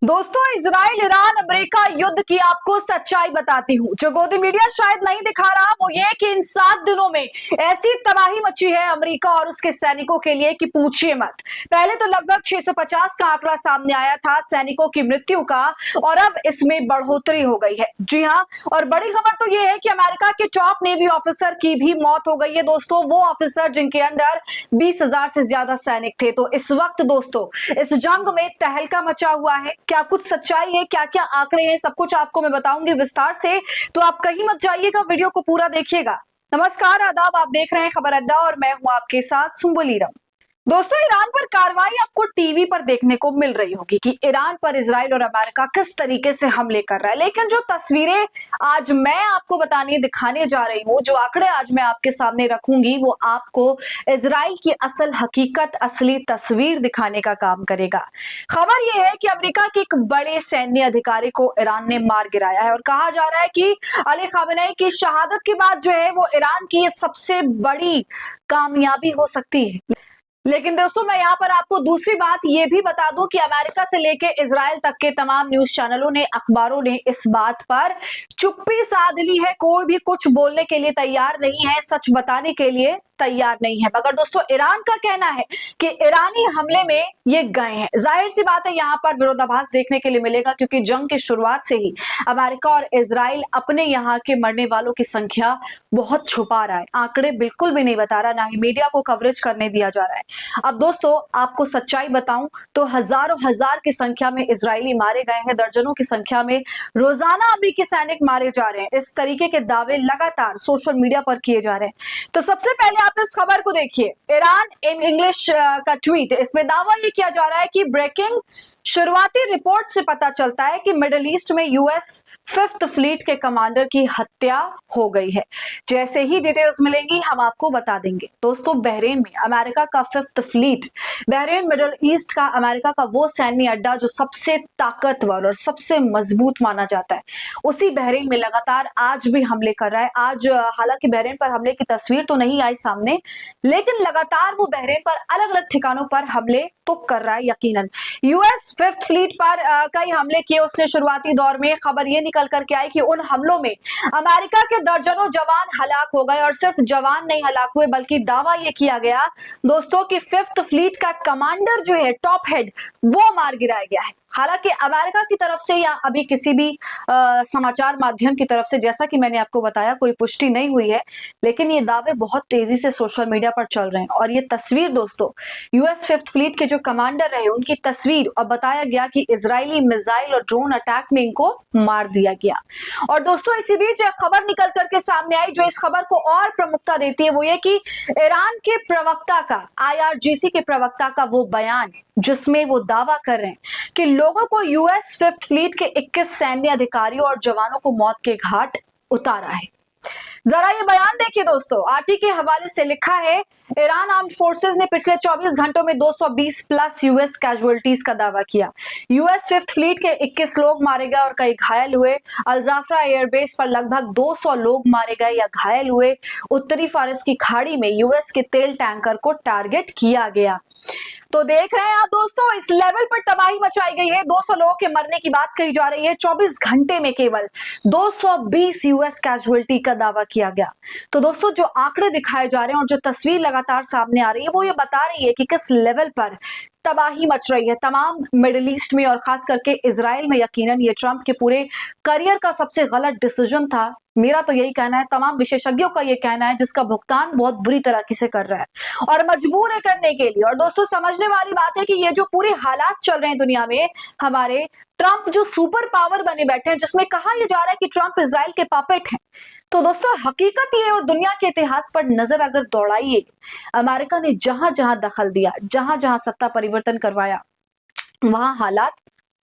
दोस्तों, Israel Iran America युद्ध की आपको सच्चाई बताती हूँ। जो गोदी मीडिया शायद नहीं दिखा रहा वो ये कि इन 7 दिनों में ऐसी तबाही मची है अमेरिका और उसके सैनिकों के लिए कि पूछिए मत। पहले तो लगभग 650 का आंकड़ा सामने आया था सैनिकों की मृत्यु का, और अब इसमें बढ़ोतरी हो गई है। जी हाँ, और बड़ी खबर तो ये है कि अमेरिका के टॉप नेवी ऑफिसर की भी मौत हो गई है। दोस्तों, वो ऑफिसर जिनके अंडर 20,000 से ज्यादा सैनिक थे। तो इस वक्त दोस्तों इस जंग में तहलका मचा हुआ है। क्या कुछ सच्चाई है, क्या क्या आंकड़े हैं, सब कुछ आपको मैं बताऊंगी विस्तार से। तो आप कहीं मत जाइएगा, वीडियो को पूरा देखिएगा। नमस्कार, आदाब, आप देख रहे हैं खबर अड्डा और मैं हूं आपके साथ सुम्बुलीरम। दोस्तों, ईरान पर कार्रवाई आपको टीवी पर देखने को मिल रही होगी कि ईरान पर इजराइल और अमेरिका किस तरीके से हमले कर रहा है। लेकिन जो तस्वीरें आज मैं आपको दिखाने जा रही हूँ, जो आंकड़े आज मैं आपके सामने रखूंगी, वो आपको इजराइल की असल हकीकत, असली तस्वीर दिखाने का काम करेगा। खबर यह है कि अमेरिका के एक बड़े सैन्य अधिकारी को ईरान ने मार गिराया है और कहा जा रहा है कि अली खामेनेई की शहादत के बाद जो है वो ईरान की सबसे बड़ी कामयाबी हो सकती है। लेकिन दोस्तों, मैं यहाँ पर आपको दूसरी बात ये भी बता दूं कि अमेरिका से लेके इजराइल तक के तमाम न्यूज चैनलों ने, अखबारों ने इस बात पर चुप्पी साध ली है। कोई भी कुछ बोलने के लिए तैयार नहीं है, सच बताने के लिए तैयार नहीं है। मगर दोस्तों, ईरान का कहना है कि ईरानी हमले में ये गए हैं। जाहिर सी बात है, यहाँ पर विरोधाभास देखने के लिए मिलेगा, क्योंकि जंग की शुरुआत से ही अमेरिका और इजराइल अपने यहाँ के मरने वालों की संख्या बहुत छुपा रहा है। आंकड़े बिल्कुल भी नहीं बता रहा, ना ही मीडिया को कवरेज करने दिया जा रहा है। अब दोस्तों, आपको सच्चाई बताऊं तो हजारों हजार की संख्या में इजरायली मारे गए हैं, दर्जनों की संख्या में रोजाना अमेरिकी सैनिक मारे जा रहे हैं। इस तरीके के दावे लगातार सोशल मीडिया पर किए जा रहे हैं। तो सबसे पहले आप इस खबर को देखिए। ईरान इन इंग्लिश का ट्वीट, इसमें दावा ये किया जा रहा है कि ब्रेकिंग, शुरुआती रिपोर्ट से पता चलता है कि मिडिल ईस्ट में यूएस 5th फ्लीट के कमांडर की हत्या हो गई है। जैसे ही डिटेल्स मिलेंगी हम आपको बता देंगे। दोस्तों, बहरीन में अमेरिका का 5th fleet, Bahrain middle east का अमेरिका का वो सैन्य अड्डा जो सबसे ताकतवर और सबसे मजबूत माना जाता है, उसी बहरीन में लगातार आज भी हमले कर रहा है। आज हालांकि बहरीन पर हमले की तस्वीर तो नहीं आई सामने, लेकिन लगातार वो बहरीन पर अलग अलग ठिकानों पर हमले तो कर रहा है। यकीनन यूएस 5th फ्लीट पर कई हमले किए उसने शुरुआती दौर में। खबर ये निकल करके आई कि उन हमलों में अमेरिका के दर्जनों जवान हलाक हो गए, और सिर्फ जवान नहीं हलाक हुए बल्कि दावा ये किया गया दोस्तों कि 5th फ्लीट का कमांडर जो है, टॉप हेड, वो मार गिराया गया है। हालांकि अमेरिका की तरफ से या अभी किसी भी समाचार माध्यम की तरफ से, जैसा कि मैंने आपको बताया, कोई पुष्टि नहीं हुई है, लेकिन ये दावे बहुत तेजी से सोशल मीडिया पर चल रहे हैं। और ये तस्वीर दोस्तों, यूएस 5th फ्लीट के जो कमांडर रहे उनकी तस्वीर, और बताया गया कि इजरायली मिसाइल और ड्रोन अटैक में इनको मार दिया गया। और दोस्तों, इसी बीच एक खबर निकल करके सामने आई जो इस खबर को और प्रमुखता देती है। वो ये कि ईरान के प्रवक्ता का, IRGC के प्रवक्ता का वो बयान जिसमें वो दावा कर रहे हैं कि लोगों को यूएस 5th फ्लीट के 21 सैन्य अधिकारियों और जवानों को मौत के घाट उतारा है। जरा ये बयान देखिए दोस्तों। आरटी के हवाले से लिखा है, ईरान आर्म्ड फोर्सेस ने पिछले 24 घंटों में 220 प्लस यूएस कैजुअलिटीज का दावा किया। यूएस 5th फ्लीट के 21 लोग मारे गए और कई घायल हुए। अलजाफ्रा एयरबेस पर लगभग 200 लोग मारे गए या घायल हुए। उत्तरी फारस की खाड़ी में यूएस के तेल टैंकर को टारगेट किया गया। तो देख रहे हैं आप दोस्तों, इस लेवल पर तबाही मचाई गई है। 200 लोगों के मरने की बात कही जा रही है। 24 घंटे में केवल 220 यूएस कैजुअलिटी का दावा किया गया। तो दोस्तों, जो आंकड़े दिखाए जा रहे हैं और जो तस्वीर लगातार सामने आ रही है, वो ये बता रही है कि किस लेवल पर तबाही मच रही है तमाम मिडिल ईस्ट में और खास करके इजराइल में। यकीनन ये ट्रंप के पूरे करियर का सबसे गलत डिसीजन था। मेरा तो यही कहना है, तमाम विशेषज्ञों का ये कहना है, जिसका भुगतान बहुत बुरी तरीके से कर रहा है और मजबूर है करने के लिए। और दोस्तों, समझने वाली बात है कि ये जो पूरे हालात चल रहे हैं दुनिया में, हमारे ट्रंप जो सुपर पावर बने बैठे हैं, जिसमें कहा यह जा रहा है कि ट्रंप इजराइल के पपेट हैं। तो दोस्तों, हकीकत ये और दुनिया के इतिहास पर नजर अगर दौड़ाइए, अमेरिका ने जहां जहां दखल दिया, जहां जहां सत्ता परिवर्तन करवाया, वहां हालात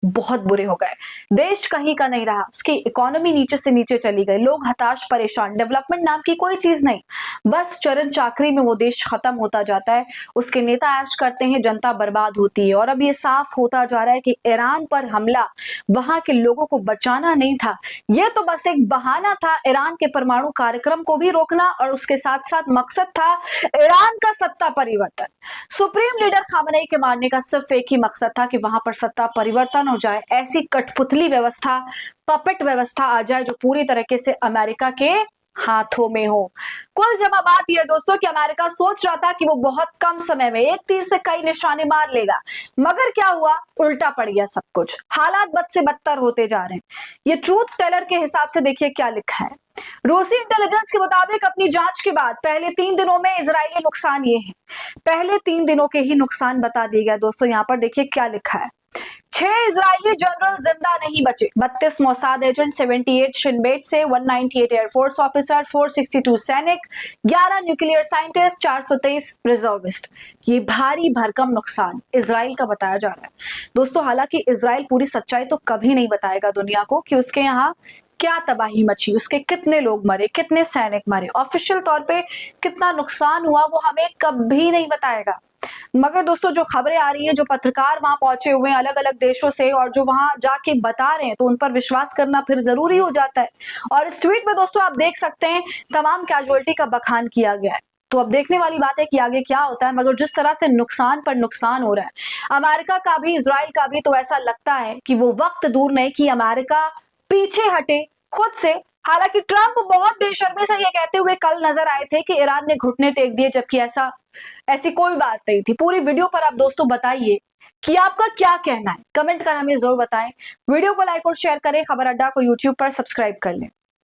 बहुत बुरे हो गए। देश कहीं का नहीं रहा, उसकी इकोनॉमी नीचे से नीचे चली गई, लोग हताश, परेशान, डेवलपमेंट नाम की कोई चीज नहीं। बस चरण चाकरी में वो देश खत्म होता जाता है, उसके नेता ऐश करते हैं, जनता बर्बाद होती है। और अब ये साफ होता जा रहा है कि ईरान पर हमला वहां के लोगों को बचाना नहीं था, ये तो बस एक बहाना था ईरान के परमाणु कार्यक्रम को भी रोकना, और उसके साथ साथ मकसद था ईरान का सत्ता परिवर्तन। सुप्रीम लीडर खामेनेई के मारने का सिर्फ एक ही मकसद था कि वहां पर सत्ता परिवर्तन हो जाए, ऐसी कठपुतली व्यवस्था, पपेट व्यवस्था आ जाए जो पूरी तरीके से अमेरिका के हाथों में हो। कुल जमा बात यह दोस्तों कि अमेरिका सोच रहा था कि वो बहुत कम समय में एक तीर से कई निशाने मार लेगा, मगर क्या हुआ, उल्टा पड़ गया सब कुछ। हालात बद से बदतर होते जा रहे हैं। ये ट्रूथ टेलर के हिसाब से देखिए क्या लिखा है। रूसी इंटेलिजेंस के मुताबिक अपनी जांच के बाद पहले 3 दिनों में इजरायली नुकसान ये है, पहले 3 दिनों के ही नुकसान बता दिए गए दोस्तों। यहाँ पर देखिए क्या लिखा है। 6 इजरायली जनरल जिंदा नहीं बचे, 32 मोसाद एजेंट, 78 शिनबेट से, 198 एयरफोर्स ऑफिसर, 462 सैनिक, 11 न्यूक्लियर साइंटिस्ट, 423 रिजर्विस्ट। ये भारी भरकम नुकसान इजराइल का बताया जा रहा है दोस्तों। हालांकि इजराइल पूरी सच्चाई तो कभी नहीं बताएगा दुनिया को कि उसके यहाँ क्या तबाही मची, उसके कितने लोग मरे, कितने सैनिक मरे, ऑफिशियल तौर पे कितना नुकसान हुआ, वो हमें कभी नहीं बताएगा। मगर दोस्तों जो खबरें आ रही हैं, जो पत्रकार वहां पहुंचे हुए हैं अलग अलग देशों से और जो वहां जाके बता रहे हैं, तो उन पर विश्वास करना फिर जरूरी हो जाता है। और इस ट्वीट में दोस्तों आप देख सकते हैं तमाम कैजुअलिटी का बखान किया गया है। तो अब देखने वाली बात है कि आगे क्या होता है। मगर जिस तरह से नुकसान पर नुकसान हो रहा है अमेरिका का भी, इजराइल का भी, तो ऐसा लगता है कि वो वक्त दूर नहीं कि अमेरिका पीछे हटे खुद से। हालांकि ट्रंप बहुत बेशर्मी से ये कहते हुए कल नजर आए थे कि ईरान ने घुटने टेक दिए, जबकि ऐसी कोई बात नहीं थी। पूरी वीडियो पर आप दोस्तों बताइए कि आपका क्या कहना है, कमेंट कर हमें जरूर बताएं। वीडियो को लाइक और शेयर करें, खबर अड्डा को यूट्यूब पर सब्सक्राइब कर लें।